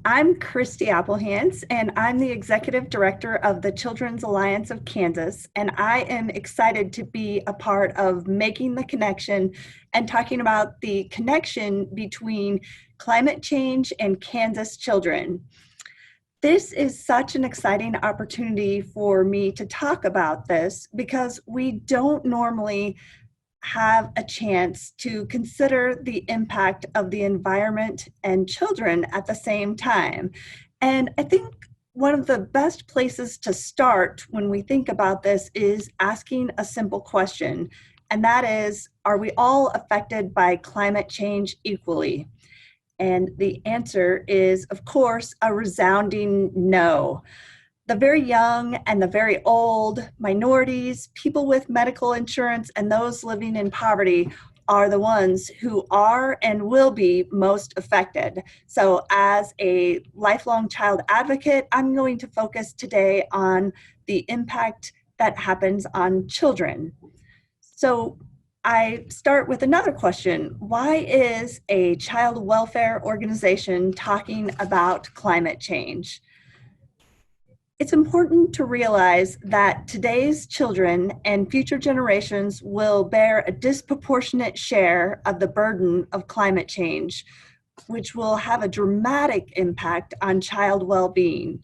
I'm Christe Appelhanz, and I'm the Executive Director of the Children's Alliance of Kansas. And I am excited to be a part of making the connection and talking about the connection between climate change and Kansas children. This is such an exciting opportunity for me to talk about this because we don't normally have a chance to consider the impact of the environment and children at the same time. And I think one of the best places to start when we think about this is asking a simple question, and that is, are we all affected by climate change equally? And the answer is, of course, a resounding no. The very young and the very old, minorities, people with medical insurance, and those living in poverty are the ones who are and will be most affected. So, as a lifelong child advocate, I'm going to focus today on the impact that happens on children. So, I start with another question. Why is a child welfare organization talking about climate change? It's important to realize that today's children and future generations will bear a disproportionate share of the burden of climate change, which will have a dramatic impact on child well-being.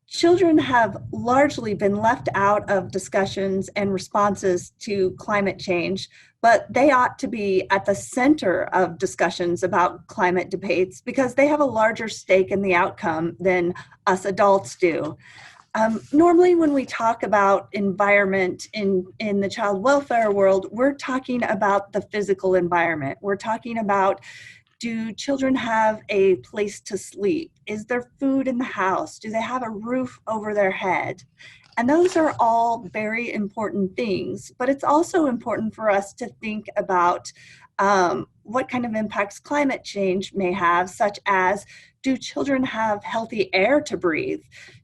Children have largely been left out of discussions and responses to climate change, but they ought to be at the center of discussions about climate debates because they have a larger stake in the outcome than us adults do. Normally, when we talk about environment in the child welfare world, we're talking about the physical environment. We're talking about, do children have a place to sleep? Is there food in the house? Do they have a roof over their head? And those are all very important things, but it's also important for us to think about what kind of impacts climate change may have, such as, do children have healthy air to breathe?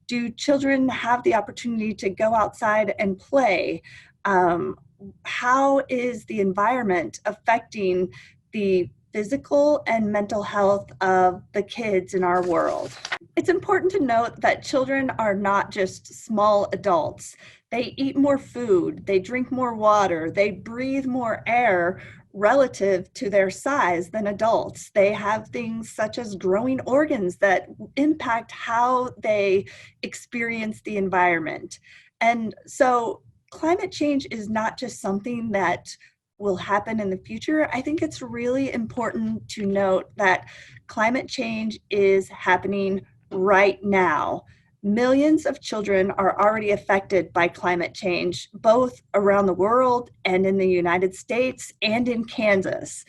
Do children have the opportunity to go outside and play? How is the environment affecting the physical and mental health of the kids in our world? It's important to note that children are not just small adults. They eat more food, they drink more water, they breathe more air relative to their size than adults. They have things such as growing organs that impact how they experience the environment. And so climate change is not just something that will happen in the future. I think it's really important to note that climate change is happening right now. Millions of children are already affected by climate change, both around the world and in the United States and in Kansas.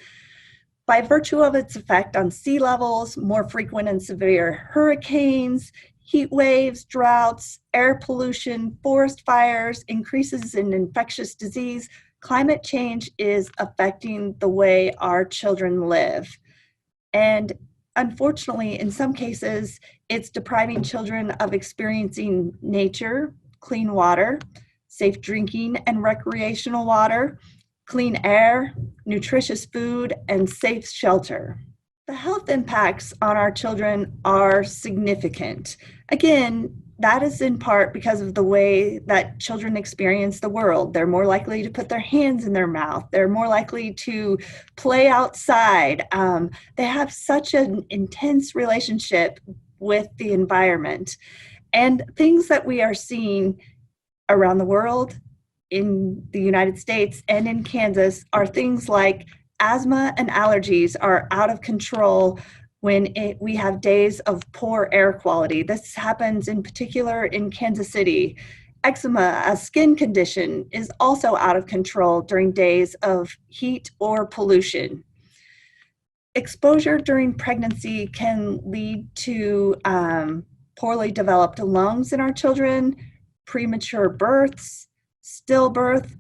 By virtue of its effect on sea levels, more frequent and severe hurricanes, heat waves, droughts, air pollution, forest fires, increases in infectious disease, climate change is affecting the way our children live. And unfortunately, in some cases, it's depriving children of experiencing nature, clean water, safe drinking and recreational water, clean air, nutritious food, and safe shelter. The health impacts on our children are significant. Again, that is in part because of the way that children experience the world. They're more likely to put their hands in their mouth. They're more likely to play outside. They have such an intense relationship with the environment. And things that we are seeing around the world, in the United States and in Kansas, are things like asthma and allergies are out of control when we have days of poor air quality. This happens in particular in Kansas City. Eczema, a skin condition, is also out of control during days of heat or pollution. Exposure during pregnancy can lead to poorly developed lungs in our children, premature births, stillbirth,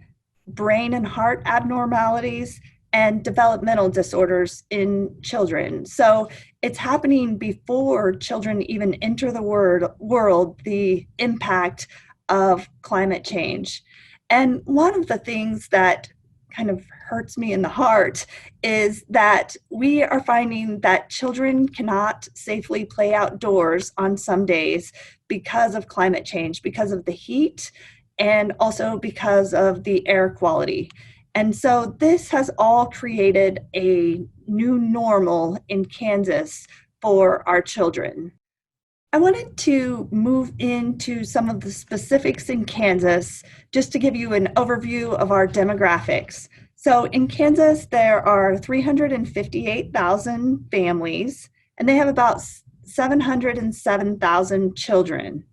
brain and heart abnormalities, and developmental disorders in children. So it's happening before children even enter the world, the impact of climate change. And one of the things that kind of hurts me in the heart is that we are finding that children cannot safely play outdoors on some days because of climate change, because of the heat, and also because of the air quality. And so this has all created a new normal in Kansas for our children. I wanted to move into some of the specifics in Kansas just to give you an overview of our demographics. So in Kansas, there are 358,000 families, and they have about 707,000 children.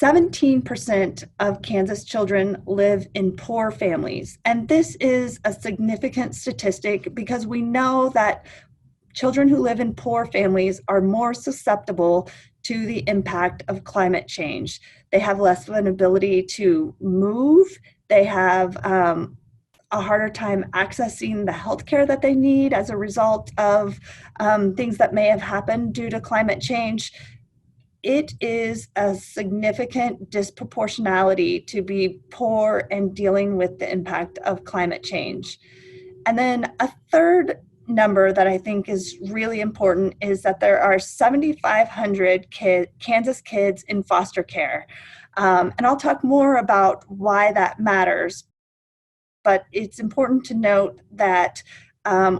17% of Kansas children live in poor families, and this is a significant statistic because we know that children who live in poor families are more susceptible to the impact of climate change. They have less of an ability to move. They have a harder time accessing the healthcare that they need as a result of things that may have happened due to climate change. It is a significant disproportionality to be poor and dealing with the impact of climate change. And then a third number that I think is really important is that there are 7,500 Kansas kids in foster care. And I'll talk more about why that matters, but it's important to note that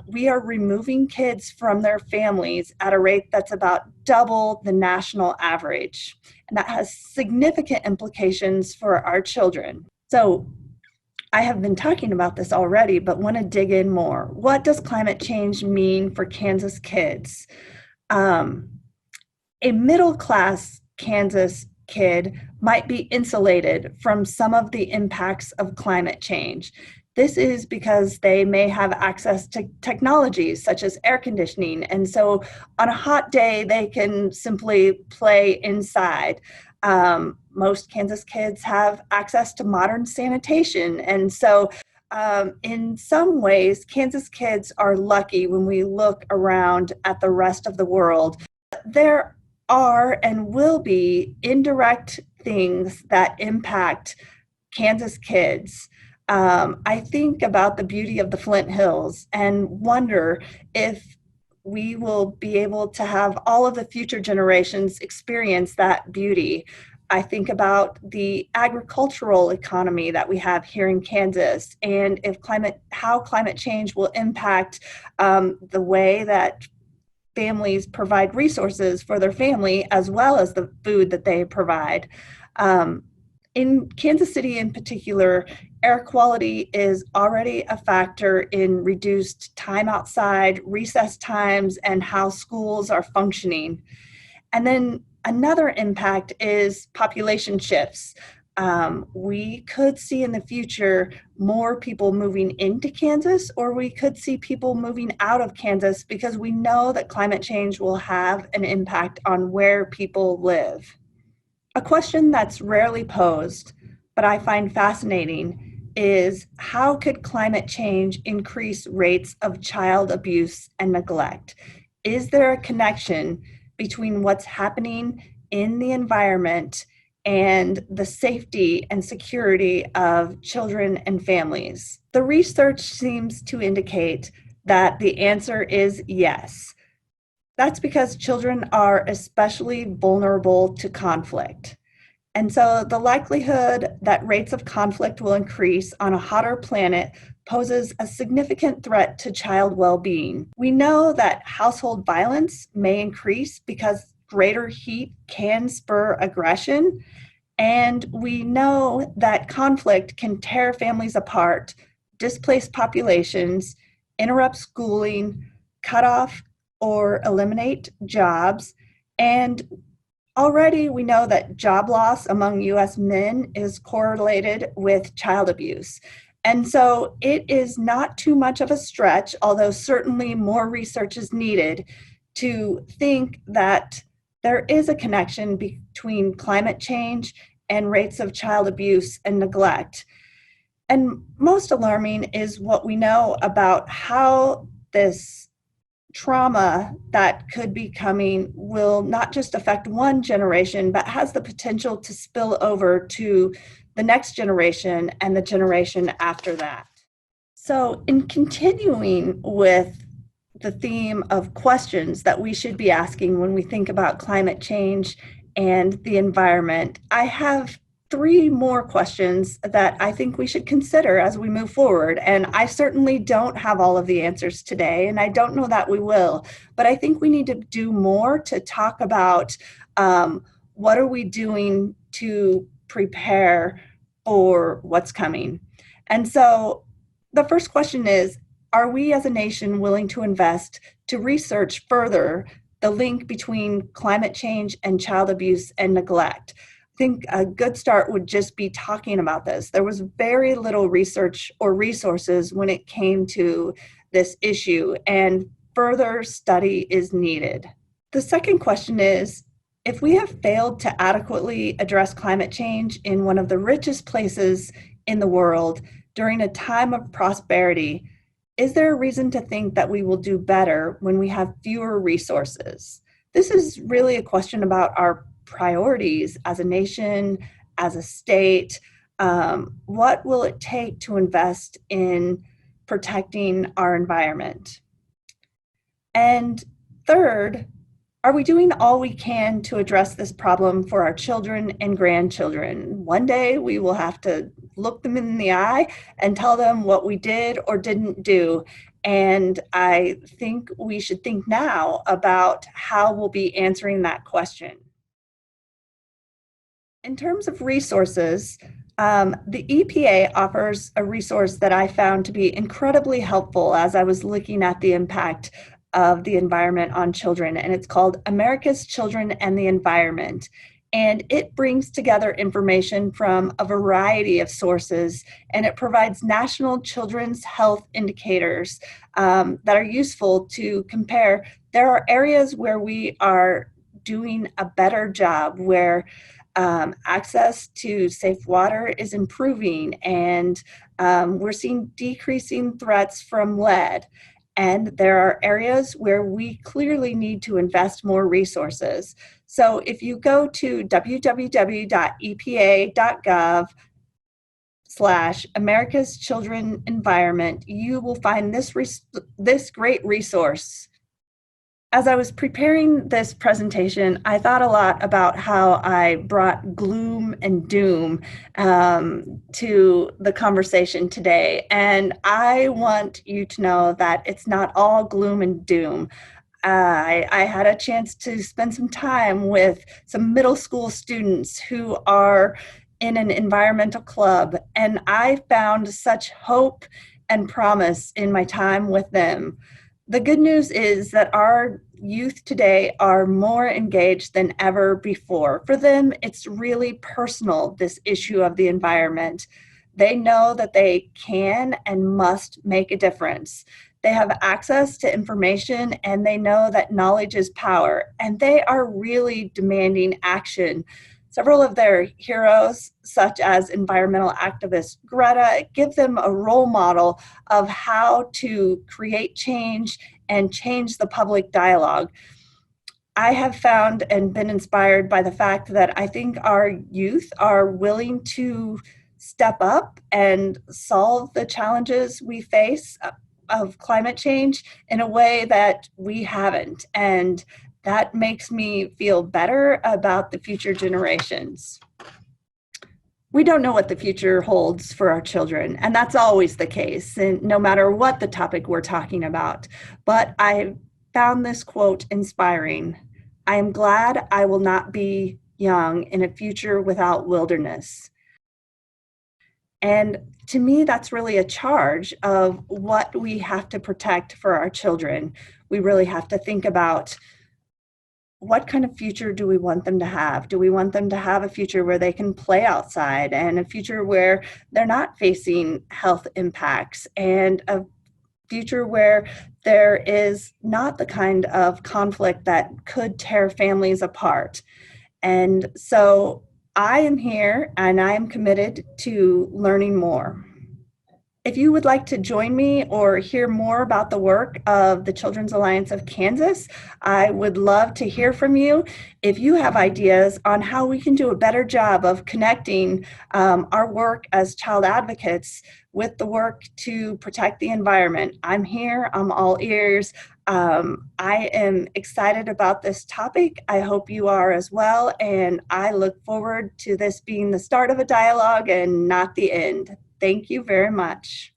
we are removing kids from their families at a rate that's about double the national average. And that has significant implications for our children. So I have been talking about this already, but want to dig in more. What does climate change mean for Kansas kids? A middle-class Kansas kid might be insulated from some of the impacts of climate change. This is because they may have access to technologies such as air conditioning, and so on a hot day, they can simply play inside. Most Kansas kids have access to modern sanitation. And so in some ways, Kansas kids are lucky when we look around at the rest of the world. There are and will be indirect things that impact Kansas kids. I think about the beauty of the Flint Hills and wonder if we will be able to have all of the future generations experience that beauty. I think about the agricultural economy that we have here in Kansas, and how climate change will impact the way that families provide resources for their family, as well as the food that they provide. In Kansas City in particular, air quality is already a factor in reduced time outside, recess times, and how schools are functioning. And then another impact is population shifts. We could see in the future more people moving into Kansas, or we could see people moving out of Kansas because we know that climate change will have an impact on where people live. A question that's rarely posed, but I find fascinating, is how could climate change increase rates of child abuse and neglect? Is there a connection between what's happening in the environment and the safety and security of children and families? The research seems to indicate that the answer is yes. That's because children are especially vulnerable to conflict. And so the likelihood that rates of conflict will increase on a hotter planet poses a significant threat to child well-being. We know that household violence may increase because greater heat can spur aggression. And we know that conflict can tear families apart, displace populations, interrupt schooling, cut off or eliminate jobs. And already we know that job loss among US men is correlated with child abuse. And so it is not too much of a stretch, although certainly more research is needed, to think that there is a connection between climate change and rates of child abuse and neglect. And most alarming is what we know about how this trauma that could be coming will not just affect one generation, but has the potential to spill over to the next generation and the generation after that. So, in continuing with the theme of questions that we should be asking when we think about climate change and the environment, I have three more questions that I think we should consider as we move forward. And I certainly don't have all of the answers today, and I don't know that we will, but I think we need to do more to talk about what are we doing to prepare for what's coming. And so the first question is, are we as a nation willing to invest to research further the link between climate change and child abuse and neglect? I think a good start would just be talking about this. There was very little research or resources when it came to this issue, and further study is needed. The second question is, if we have failed to adequately address climate change in one of the richest places in the world during a time of prosperity, is there a reason to think that we will do better when we have fewer resources? This is really a question about our priorities as a nation, as a state. What will it take to invest in protecting our environment? And third, are we doing all we can to address this problem for our children and grandchildren? One day we will have to look them in the eye and tell them what we did or didn't do. And I think we should think now about how we'll be answering that question. In terms of resources, the EPA offers a resource that I found to be incredibly helpful as I was looking at the impact of the environment on children, and it's called America's Children and the Environment. And it brings together information from a variety of sources, and it provides national children's health indicators that are useful to compare. There are areas where we are doing a better job, where access to safe water is improving, and we're seeing decreasing threats from lead. And there are areas where we clearly need to invest more resources. So if you go to www.epa.gov/America's Children Environment, you will find this great resource. As I was preparing this presentation, I thought a lot about how I brought gloom and doom to the conversation today. And I want you to know that it's not all gloom and doom. I had a chance to spend some time with some middle school students who are in an environmental club, and I found such hope and promise in my time with them. The good news is that our youth today are more engaged than ever before. For them, it's really personal, this issue of the environment. They know that they can and must make a difference. They have access to information, and they know that knowledge is power, and they are really demanding action. Several of their heroes, such as environmental activist Greta, give them a role model of how to create change and change the public dialogue. I have found and been inspired by the fact that I think our youth are willing to step up and solve the challenges we face of climate change in a way that we haven't. And that makes me feel better about the future generations. We don't know what the future holds for our children, and that's always the case, and no matter what the topic we're talking about. But I found this quote inspiring. I am glad I will not be young in a future without wilderness. And to me, that's really a charge of what we have to protect for our children. We really have to think about, what kind of future do we want them to have? Do we want them to have a future where they can play outside, and a future where they're not facing health impacts, and a future where there is not the kind of conflict that could tear families apart? And so I am here, and I am committed to learning more. If you would like to join me or hear more about the work of the Children's Alliance of Kansas, I would love to hear from you. If you have ideas on how we can do a better job of connecting our work as child advocates with the work to protect the environment, I'm here, I'm all ears. I am excited about this topic. I hope you are as well, and I look forward to this being the start of a dialogue and not the end. Thank you very much.